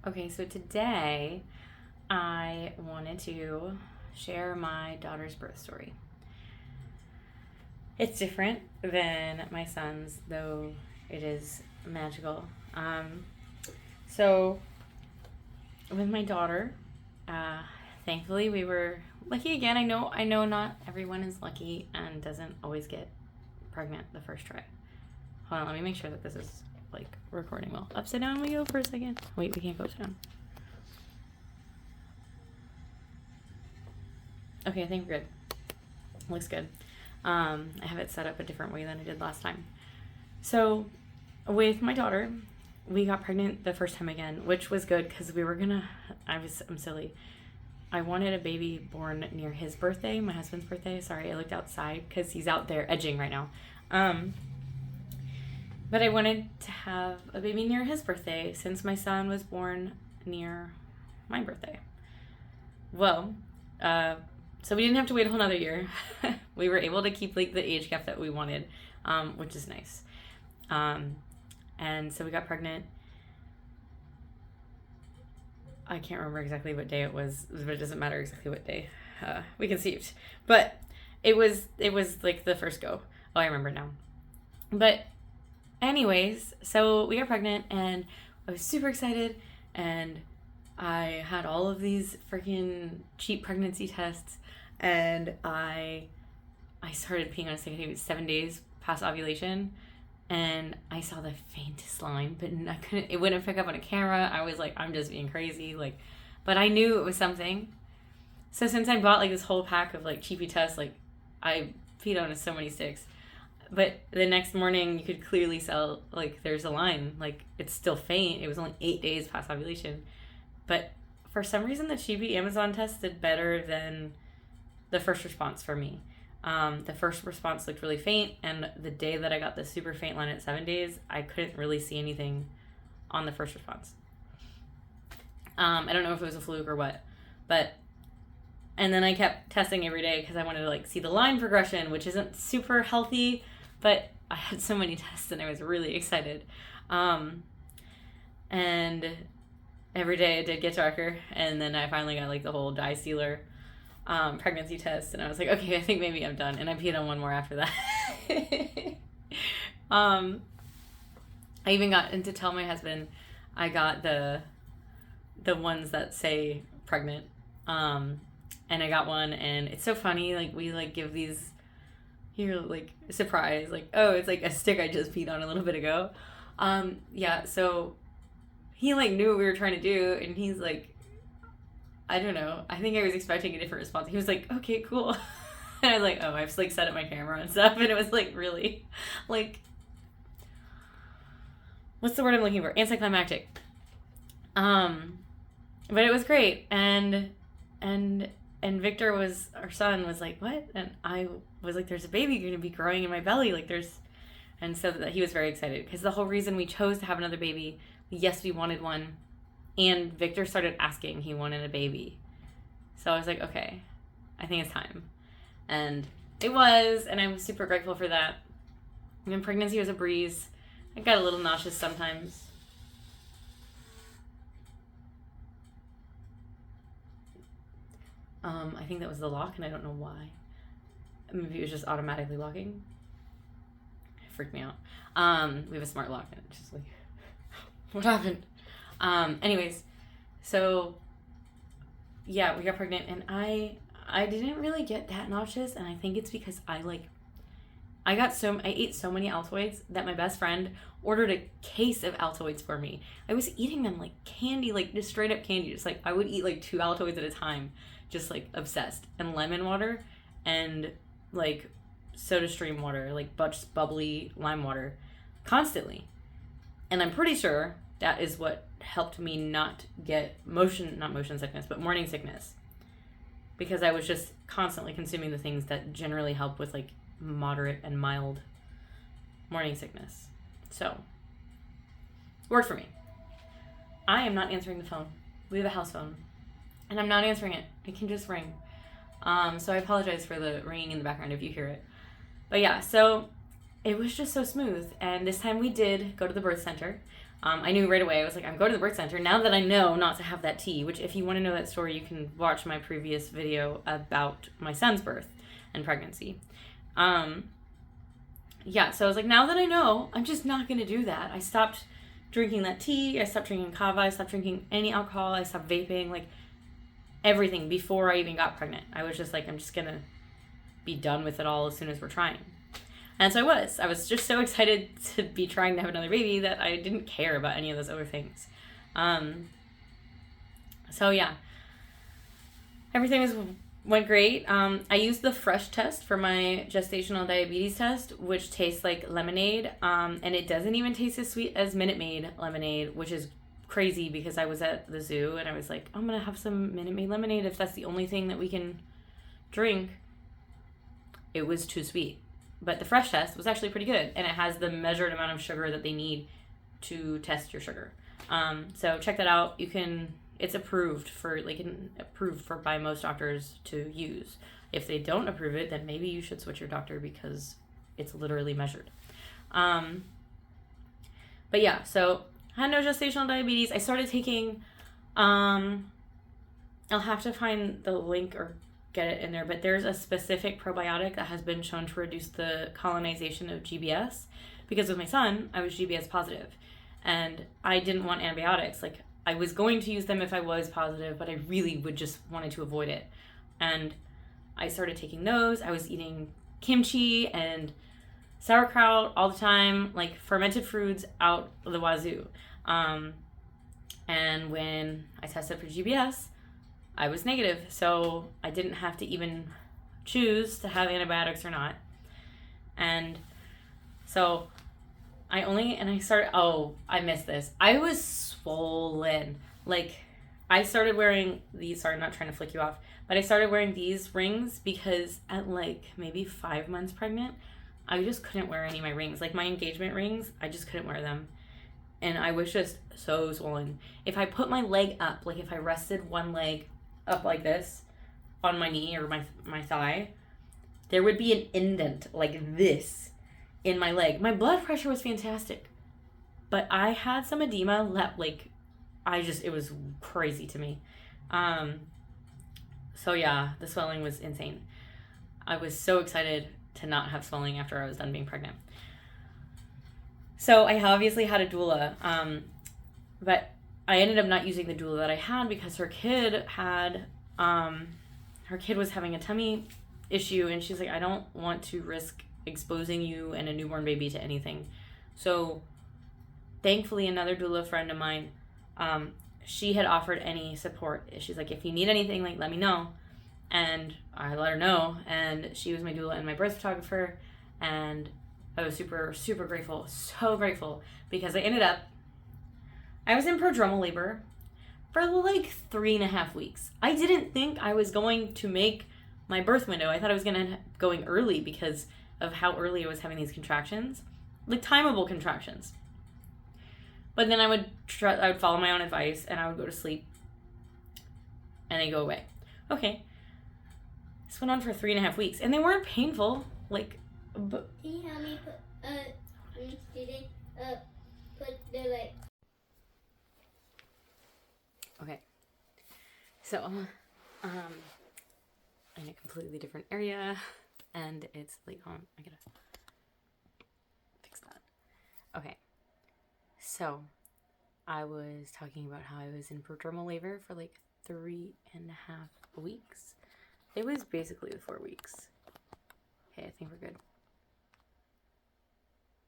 Okay, so today I wanted to share my daughter's birth story. It's different than my son's, though it is magical. So with my daughter, uh, thankfully we were lucky again. I know not everyone is lucky and doesn't always get pregnant the first try. Hold on, let me make sure that this is like recording well. Upside down we go for a second. Wait, we can't go upside down. Okay, I think we're good. Looks good. I have it set up a different way than I did last time. So with my daughter, we got pregnant the first time again, which was good because we were gonna, I'm silly. I wanted a baby born near his birthday, my husband's birthday. Sorry, I looked outside because he's out there edging right now. But I wanted to have a baby near his birthday since my son was born near my birthday. Well, so we didn't have to wait a whole nother year. We were able to keep like the age gap that we wanted, which is nice. And so we got pregnant. I can't remember exactly what day it was, but it doesn't matter exactly what day we conceived. But it was like the first go. Oh, I remember now. But anyways, so we got pregnant and I was super excited and I had all of these freaking cheap pregnancy tests and I started peeing on a stick. I think it was 7 days past ovulation and I saw the faintest line, but it wouldn't pick up on a camera. I was like, I'm just being crazy. But I knew it was something. So since I bought like this whole pack of like cheapy tests, like I peed on so many sticks. But the next morning, you could clearly tell, like, there's a line. Like, it's still faint. It was only 8 days past ovulation. But for some reason, the cheapy Amazon test did better than the first response for me. The first response looked really faint. And the day that I got the super faint line at 7 days, I couldn't really see anything on the first response. I don't know if it was a fluke or what. And then I kept testing every day because I wanted to, like, see the line progression, which isn't super healthy. But I had so many tests and I was really excited. And every day it did get darker. And then I finally got like the whole dye sealer pregnancy test. And I was like, okay, I think maybe I'm done. And I peed on one more after that. I even got to tell my husband I got the ones that say pregnant. And I got one and it's so funny. Like we like give these here like surprise, like, oh, it's like a stick I just peed on a little bit ago. Yeah, so he like knew what we were trying to do and he's like, I don't know, I think I was expecting a different response. He was like, okay, cool. And I was like, oh, I've like set up my camera and stuff, and it was like really like, what's the word I'm looking for? Anticlimactic. But it was great. And Victor was, our son was like, what? And I was like, there's a baby going to be growing in my belly. Like and so that he was very excited because the whole reason we chose to have another baby, yes, we wanted one. And Victor started asking, he wanted a baby. So I was like, okay, I think it's time. And it was, and I was super grateful for that. And pregnancy was a breeze. I got a little nauseous sometimes. I think that was the lock, and I don't know why. Maybe it was just automatically locking. It freaked me out. We have a smart lock, and it's just like, what happened? Anyways, so yeah, we got pregnant, and I didn't really get that nauseous, and I think it's because I ate so many Altoids that my best friend ordered a case of Altoids for me. I was eating them like candy, like just straight up candy. Just like I would eat like 2 Altoids at a time, just like obsessed. And lemon water and like soda stream water, like bubbly lime water constantly. And I'm pretty sure that is what helped me not get not motion sickness, but morning sickness. Because I was just constantly consuming the things that generally help with like moderate and mild morning sickness. So, worked for me. I am not answering the phone. We have a house phone. And I'm not answering it. It can just ring. So I apologize for the ringing in the background if you hear it. But yeah, so it was just so smooth. And this time we did go to the birth center. I knew right away. I was like, I'm going to the birth center now that I know not to have that tea. Which, if you want to know that story, you can watch my previous video about my son's birth and pregnancy. Yeah, so I was like, now that I know, I'm just not going to do that. I stopped drinking that tea. I stopped drinking kava. I stopped drinking any alcohol. I stopped vaping, like everything before I even got pregnant. I was just like, I'm just going to be done with it all as soon as we're trying. And so I was just so excited to be trying to have another baby that I didn't care about any of those other things. So yeah, everything went great. I used the fresh test for my gestational diabetes test, which tastes like lemonade. And it doesn't even taste as sweet as Minute Maid lemonade, which is crazy because I was at the zoo and I was like, I'm going to have some Minute Maid lemonade if that's the only thing that we can drink. It was too sweet. But the fresh test was actually pretty good, and it has the measured amount of sugar that they need to test your sugar. So check that out. It's approved by most doctors to use. If they don't approve it, then maybe you should switch your doctor because it's literally measured. But yeah, so I had no gestational diabetes. I started taking, I'll have to find the link or get it in there, but there's a specific probiotic that has been shown to reduce the colonization of GBS, because with my son, I was GBS positive and I didn't want antibiotics. Like, I was going to use them if I was positive, but I really would just wanted to avoid it. And I started taking those. I was eating kimchi and sauerkraut all the time, like fermented foods out of the wazoo. And when I tested for GBS, I was negative, so I didn't have to even choose to have antibiotics or not. And so I missed this. I was swollen. Like, I started wearing these, sorry, I'm not trying to flick you off, but I started wearing these rings because at like maybe 5 months pregnant, I just couldn't wear any of my rings. Like, my engagement rings, I just couldn't wear them. And I was just so swollen. If I put my leg up, like if I rested one leg up like this on my knee or my thigh, there would be an indent like this in my leg. My blood pressure was fantastic, but I had some edema it was crazy to me. So yeah, the swelling was insane. I was so excited to not have swelling after I was done being pregnant. So I obviously had a doula, but I ended up not using the doula that I had because her kid was having a tummy issue, and she's like, I don't want to risk exposing you and a newborn baby to anything. So thankfully, another doula friend of mine, she had offered any support. She's like, if you need anything, like, let me know. And I let her know, and she was my doula and my birth photographer, and I was super, super grateful, so grateful, because I was in prodromal labor for like 3.5 weeks. I didn't think I was going to make my birth window. I thought I was going to end up going early because of how early I was having these contractions, like timeable contractions. But then I would follow my own advice and I would go to sleep and they go away. Okay. This went on for 3.5 weeks and they weren't painful. Like, but can you help me put the like? Okay. So, in a completely different area, and it's late home. I gotta fix that. Okay. So, I was talking about how I was in prodromal labor for like 3.5 weeks. It was basically the 4 weeks. Okay, I think we're good.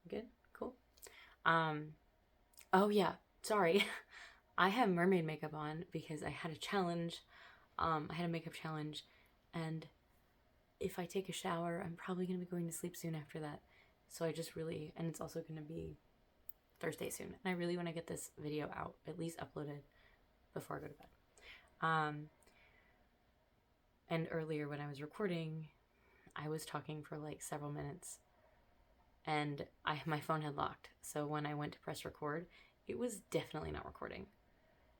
Good? Cool. Oh yeah, sorry. I have mermaid makeup on because I had a challenge. I had a makeup challenge, and if I take a shower, I'm probably going to be going to sleep soon after that. So I just really, and it's also going to be Thursday soon, and I really want to get this video out, at least uploaded before I go to bed. And earlier when I was recording, I was talking for like several minutes, and my phone had locked. So when I went to press record, it was definitely not recording.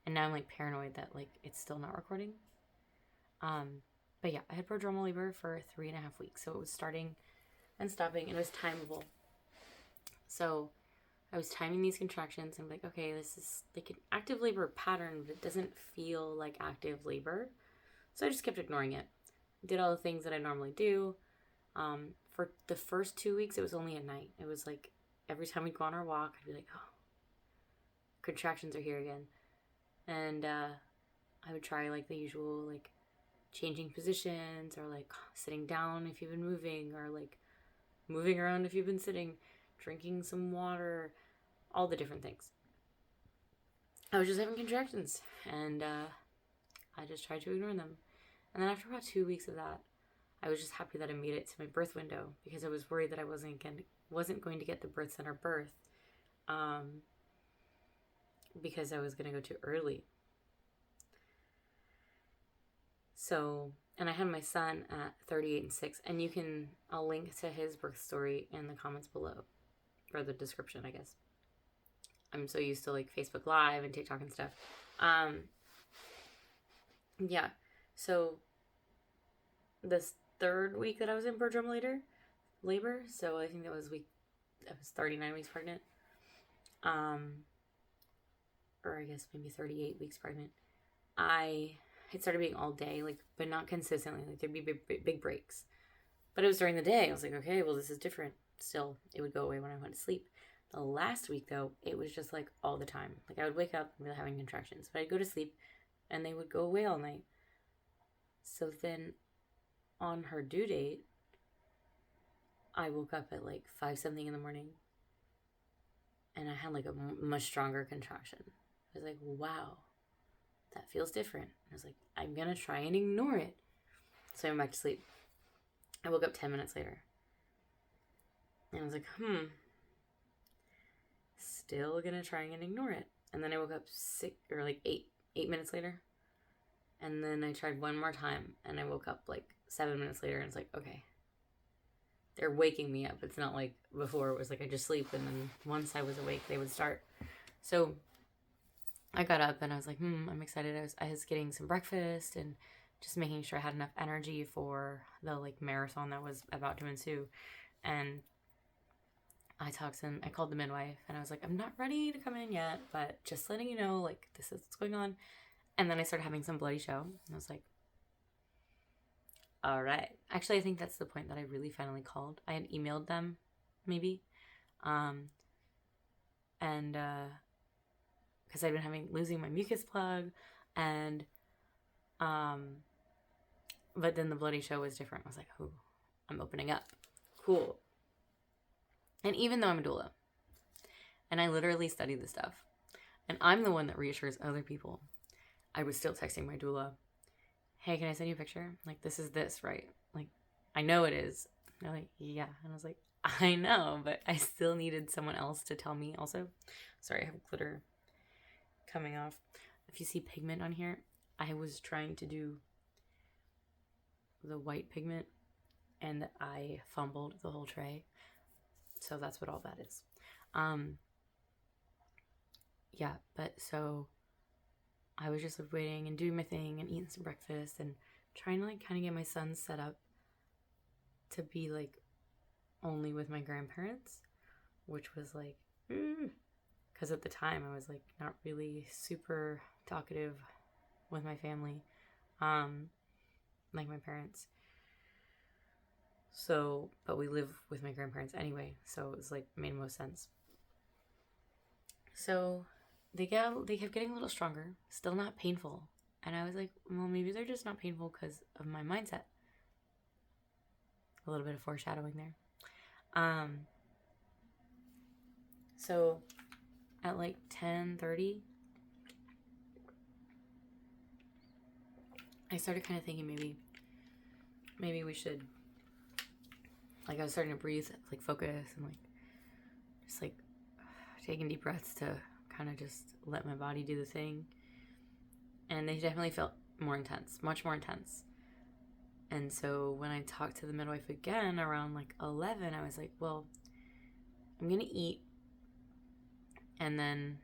And now I'm like paranoid that like it's still not recording. But yeah, I had prodromal labor for 3.5 weeks. So it was starting and stopping, and it was timeable. So I was timing these contractions and I'm like, okay, this is like an active labor pattern, but it doesn't feel like active labor. So I just kept ignoring it. Did all the things that I normally do. For the first 2 weeks, it was only at night. It was like every time we'd go on our walk, I'd be like, oh, contractions are here again. And I would try like the usual, like changing positions or like sitting down if you've been moving or like moving around if you've been sitting, drinking some water, all the different things. I was just having contractions and I just tried to ignore them. And then after about 2 weeks of that, I was just happy that I made it to my birth window because I was worried that I wasn't going to get the birth center birth because I was going to go too early. So, and I had my son at 38 and 6, and I'll link to his birth story in the comments below, or the description, I guess. I'm so used to like Facebook Live and TikTok and stuff. Yeah, so this third week that I was in prodromal labor, so I think I was 39 weeks pregnant, or I guess maybe 38 weeks pregnant. It started being all day, like, but not consistently. Like, there'd be big breaks. But it was during the day. I was like, okay, well, this is different. Still, it would go away when I went to sleep. The last week, though, it was just, like, all the time. Like, I would wake up and be having contractions. But I'd go to sleep, and they would go away all night. So then, on her due date, I woke up at, like, 5-something in the morning. And I had, like, a much stronger contraction. I was like, wow. That feels different. I was like, I'm going to try and ignore it. So I went back to sleep. I woke up 10 minutes later. And I was like, still going to try and ignore it. And then I woke up 8 minutes later. And then I tried one more time. And I woke up like 7 minutes later. And it's like, okay. They're waking me up. It's not like before. It was like I just sleep. And then once I was awake, they would start. So I got up and I was like, I'm excited. I was getting some breakfast and just making sure I had enough energy for the like marathon that was about to ensue. And I called the midwife and I was like, I'm not ready to come in yet, but just letting you know, like, this is what's going on. And then I started having some bloody show. And I was like, all right. Actually, I think that's the point that I really finally called. I had emailed them, maybe. Because I've been losing my mucus plug, and but then the bloody show was different. I was like, "Ooh, I'm opening up, cool." And even though I'm a doula, and I literally studied this stuff, and I'm the one that reassures other people, I was still texting my doula, "Hey, can I send you a picture? Like, this is this, right? Like, I know it is." And they're like, "Yeah," and I was like, "I know," but I still needed someone else to tell me. Also, sorry, I have glitter coming off. If you see pigment on here, I was trying to do the white pigment and I fumbled the whole tray. So that's what all that is. Yeah, but so I was just like waiting and doing my thing and eating some breakfast and trying to like kind of get my son set up to be like only with my grandparents, which was like, because at the time I was like not really super talkative with my family, like my parents. So, but we live with my grandparents anyway, so it was like made most sense. So they kept getting a little stronger, still not painful, and I was like, well, maybe they're just not painful because of my mindset. A little bit of foreshadowing there. So at like 10:30, I started kind of thinking maybe we should, like, I was starting to breathe, like focus and like just like taking deep breaths to kind of just let my body do the thing. And they definitely felt more intense, much more intense. And so when I talked to the midwife again around like 11, I was like, well, I'm going to eat and then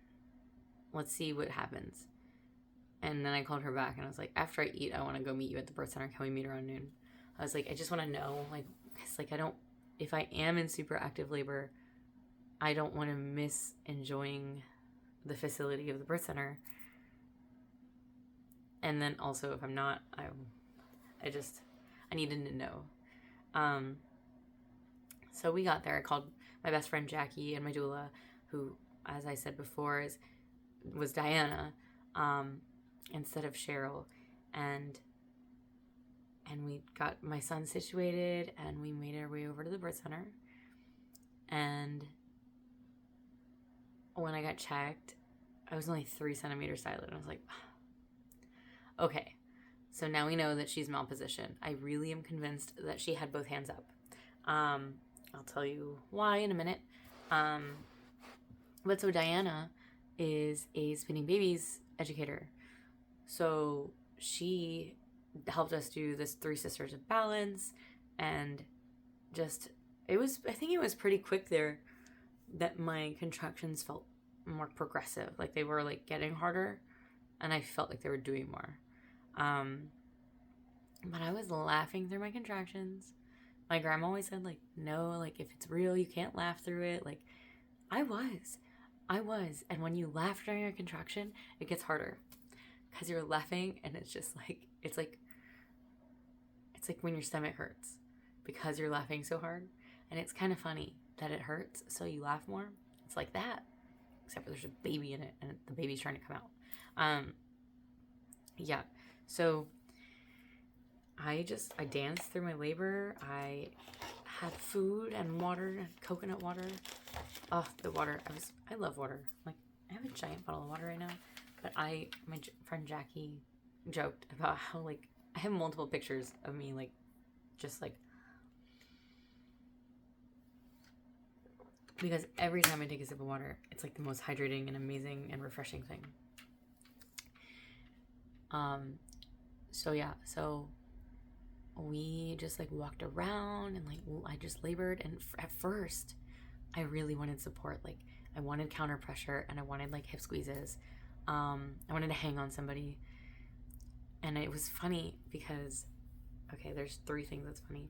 let's see what happens. And then I called her back and I was like, after I eat, I want to go meet you at the birth center. Can we meet around noon? I was like, I just want to know, like, because like if I am in super active labor, I don't want to miss enjoying the facility of the birth center. And then also, if I'm not, I needed to know. So we got there. I called my best friend Jackie and my doula, who, as I said before, was Diana, instead of Cheryl, and we got my son situated, and we made our way over to the birth center. And when I got checked, I was only 3 centimeters dilated. I was like, okay, so now we know that she's malpositioned. I really am convinced that she had both hands up. I'll tell you why in a minute. But so Diana is a Spinning Babies educator. So she helped us do this 3 Sisters of Balance, and I think it was pretty quick there that my contractions felt more progressive. Like they were like getting harder, and I felt like they were doing more. But I was laughing through my contractions. My grandma always said, like, no, like, if it's real, you can't laugh through it. Like, I was. And when you laugh during a contraction, it gets harder. Because you're laughing, and it's just like, it's like when your stomach hurts. Because you're laughing so hard. And it's kind of funny that it hurts, so you laugh more. It's like that. Except for there's a baby in it, and the baby's trying to come out. Yeah. So I danced through my labor. I had food and water, coconut water. Oh, the water. I love water. Like, I have a giant bottle of water right now. But my friend Jackie joked about how, like, I have multiple pictures of me, like, just like, because every time I take a sip of water, it's like the most hydrating and amazing and refreshing thing. So we just like walked around, and like I just labored, and at first I really wanted support. Like I wanted counter pressure, and I wanted like hip squeezes. I wanted to hang on somebody. And it was funny because, okay, there's 3 things that's funny.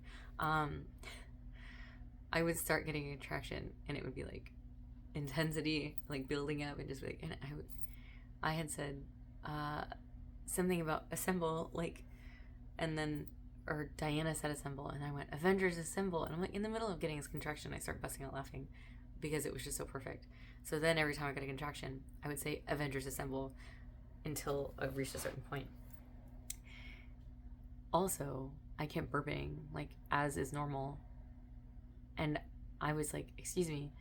I would start getting a contraction, and it would be like intensity, like building up, and just like, and I had said something about assemble, like, and then, or Diana said assemble, and I went, Avengers assemble, and I'm like, in the middle of getting this contraction, I start busting out laughing because it was just so perfect. So then every time I got a contraction, I would say Avengers assemble until I reached a certain point. Also, I kept burping, like, as is normal, and I was like, excuse me,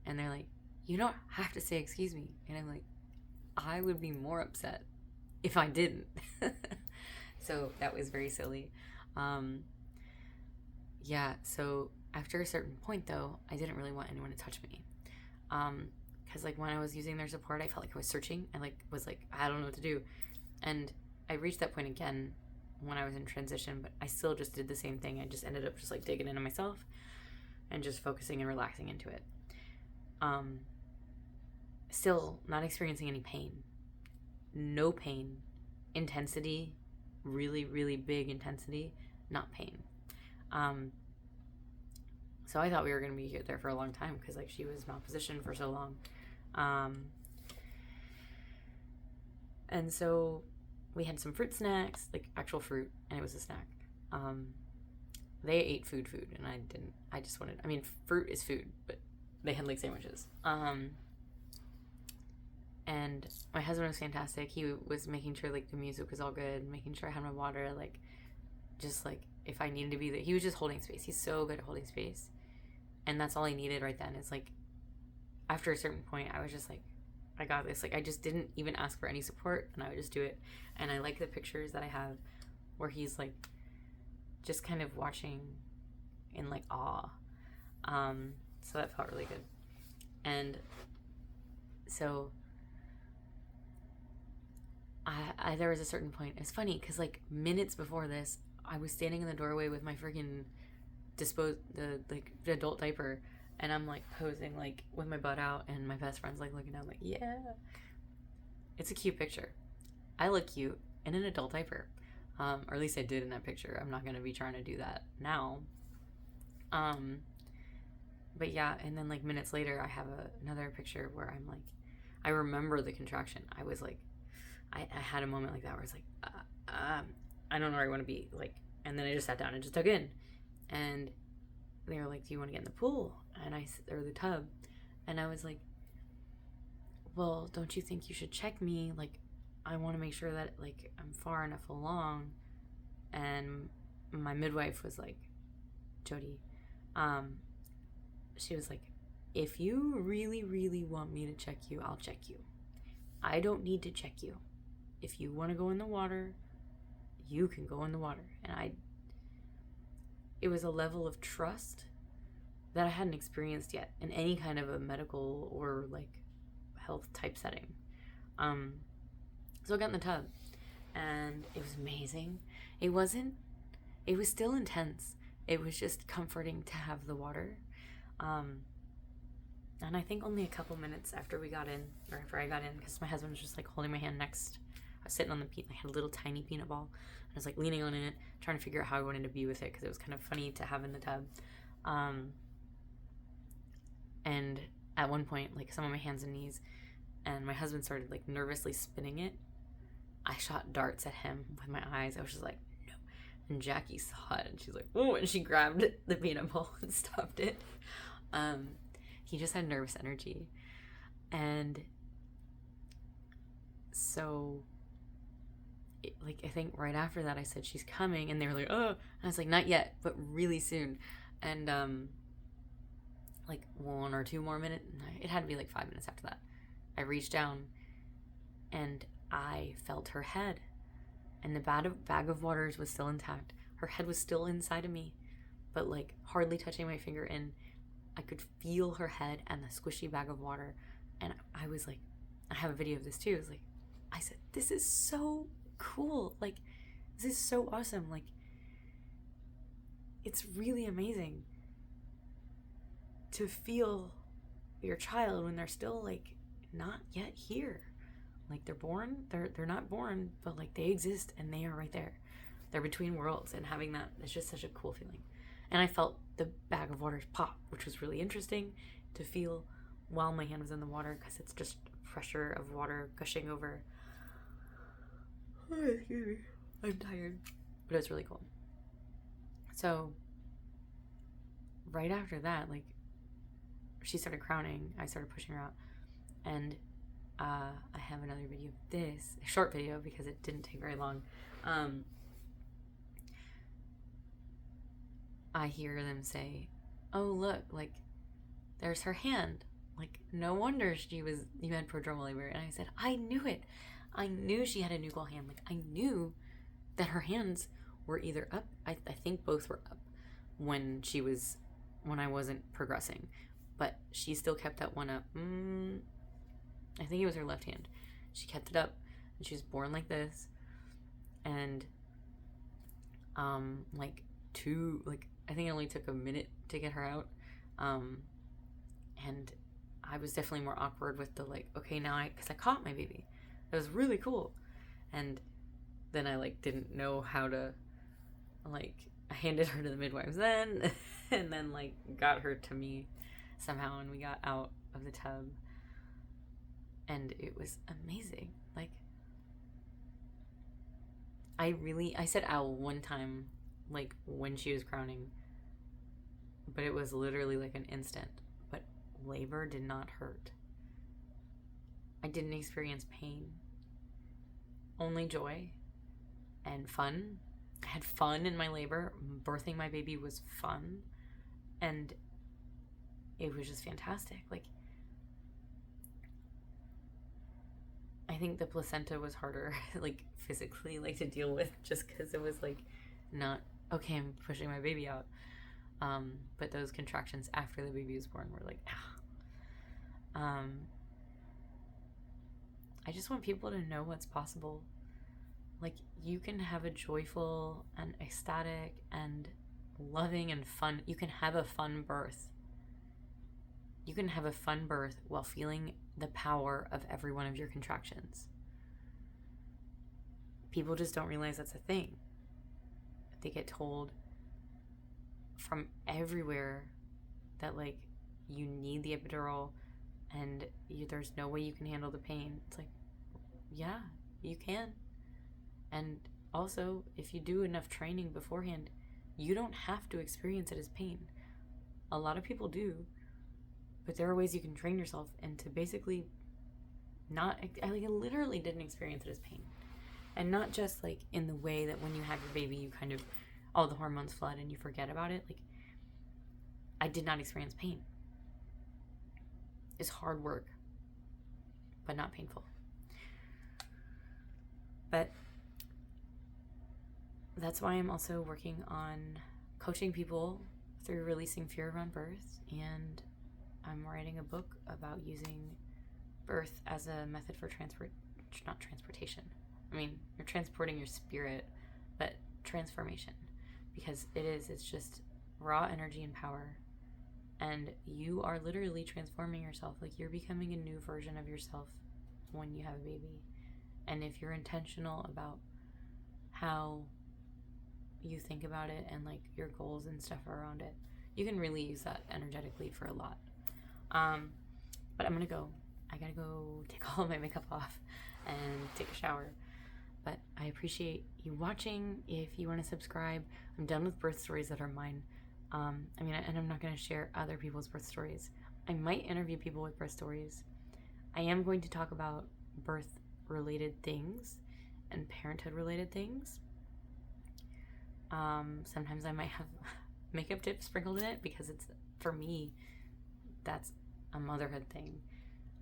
and they're like, you don't have to say excuse me, and I'm like, I would be more upset if I didn't. So that was very silly. Yeah, so after a certain point, though, I didn't really want anyone to touch me. Because, like, when I was using their support, I felt like I was searching, and, like, was like, I don't know what to do. And I reached that point again when I was in transition, but I still just did the same thing. I just ended up just, like, digging into myself and just focusing and relaxing into it. Still not experiencing any pain. No pain. Intensity, really, really big intensity, not pain. So I thought we were going to be there for a long time because, like, she was malpositioned for so long. And so we had some fruit snacks, like actual fruit, and it was a snack. They ate food, and I didn't. I just wanted, I mean, fruit is food, but they had, like, sandwiches. And my husband was fantastic. He was making sure, like, the music was all good, making sure I had my water, like, just, like, if I needed to be there. He was just holding space. He's so good at holding space. And that's all I needed right then. It's like, after a certain point, I was just like, I got this. Like, I just didn't even ask for any support, and I would just do it. And I like the pictures that I have where he's, like, just kind of watching in, like, awe. So that felt really good. And so I there was a certain point. It's funny because, like, minutes before this, I was standing in the doorway with my freaking the adult diaper, and I'm, like, posing, like, with my butt out, and my best friend's, like, looking at, like, yeah, it's a cute picture. I look cute in an adult diaper, or at least I did in that picture. I'm not gonna be trying to do that now. but yeah, and then like minutes later, I have another picture where I'm like, I remember the contraction. I was like, I had a moment like that where I was like, I don't know where I want to be. Like, and then I just sat down and just dug in. And they were like, do you want to get in the pool? Or the tub. And I was like, well, don't you think you should check me? Like, I want to make sure that like I'm far enough along. And my midwife was like, Jody, she was like, if you really, really want me to check you, I'll check you. I don't need to check you. If you want to go in the water, you can go in the water. And it was a level of trust that I hadn't experienced yet in any kind of a medical or like health type setting. So I got in the tub and it was amazing. It was still intense. It was just comforting to have the water. And I think only a couple minutes after I got in, because my husband was just like holding my hand next. I was sitting on the I had a little tiny peanut ball. I was like leaning on it, trying to figure out how I wanted to be with it because it was kind of funny to have in the tub. And at one point, like some of my hands and knees, and my husband started like nervously spinning it. I shot darts at him with my eyes. I was just like, no. And Jackie saw it and she's like, oh, and she grabbed the peanut ball and stopped it. He just had nervous energy. And so, I think right after that I said, she's coming. And they were like, oh. And I was like, not yet, but really soon. And, like 1 or 2 more minutes. It had to be like 5 minutes after that. I reached down and I felt her head. And the bag of waters was still intact. Her head was still inside of me, but like hardly touching my finger. And I could feel her head and the squishy bag of water. And I was like, I have a video of this too. I said, this is so cool. Like, this is so awesome. Like, it's really amazing to feel your child when they're still like not yet here. Like they're not born, but like they exist and they are right there. They're between worlds, and having that is just such a cool feeling. And I felt the bag of waters pop, which was really interesting to feel while my hand was in the water, because it's just pressure of water gushing over. Oh, excuse me. I'm tired. But it was really cool. So right after that, like, she started crowning. I started pushing her out. And I have another video of this, a short video because it didn't take very long. I hear them say, oh, look, like, there's her hand. Like, no wonder you had prodromal labor. And I said, I knew it. I knew she had a nuchal hand. Like, I knew that her hands were either up. I think both were up when I wasn't progressing. But she still kept that one up. I think it was her left hand. She kept it up. And she was born like this. And, I think it only took a minute to get her out. And I was definitely more awkward with the, like, okay, now because I caught my baby. It was really cool. And then I, like, didn't know how to, like, I handed her to the midwives then, and then, like, got her to me somehow, and we got out of the tub. And it was amazing. Like, I said ow one time, like, when she was crowning, but it was literally like an instant. But labor did not hurt. I didn't experience pain, only joy and fun. I had fun in my labor. Birthing my baby was fun, and it was just fantastic. Like, I think the placenta was harder, like, physically, like, to deal with, just because it was, like, not, okay, I'm pushing my baby out. But those contractions after the baby was born were like, I just want people to know what's possible. Like, you can have a joyful and ecstatic and loving and fun, you can have a fun birth. You can have a fun birth while feeling the power of every one of your contractions. People just don't realize that's a thing. They get told from everywhere that, like, you need the epidural and there's no way you can handle the pain. It's like, yeah, you can. And also, if you do enough training beforehand, you don't have to experience it as pain. A lot of people do, but there are ways you can train yourself and to basically not, I literally didn't experience it as pain. And not just like in the way that when you have your baby, you kind of, all the hormones flood and you forget about it. Like, I did not experience pain. It's hard work, but not painful. But that's why I'm also working on coaching people through releasing fear around birth, and I'm writing a book about using birth as a method for not transportation. I mean, you're transporting your spirit, but transformation, because it's just raw energy and power, and you are literally transforming yourself. Like, you're becoming a new version of yourself when you have a baby. And if you're intentional about how you think about it and like your goals and stuff around it, you can really use that energetically for a lot. But I'm gonna go. I gotta go take all of my makeup off and take a shower. But I appreciate you watching. If you want to subscribe, I'm done with birth stories that are mine. And I'm not gonna share other people's birth stories. I might interview people with birth stories. I am going to talk about birth related things and parenthood related things. Sometimes I might have makeup tips sprinkled in it because it's, for me, that's a motherhood thing.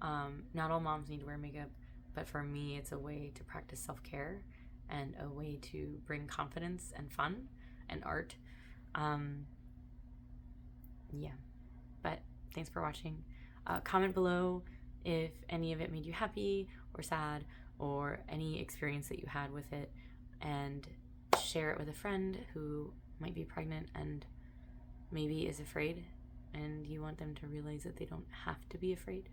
Not all moms need to wear makeup, but for me, it's a way to practice self-care and a way to bring confidence and fun and art. Yeah, but thanks for watching. Comment below if any of it made you happy or sad, or any experience that you had with it, and share it with a friend who might be pregnant and maybe is afraid, and you want them to realize that they don't have to be afraid.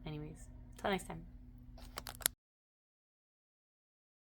Anyways, till next time.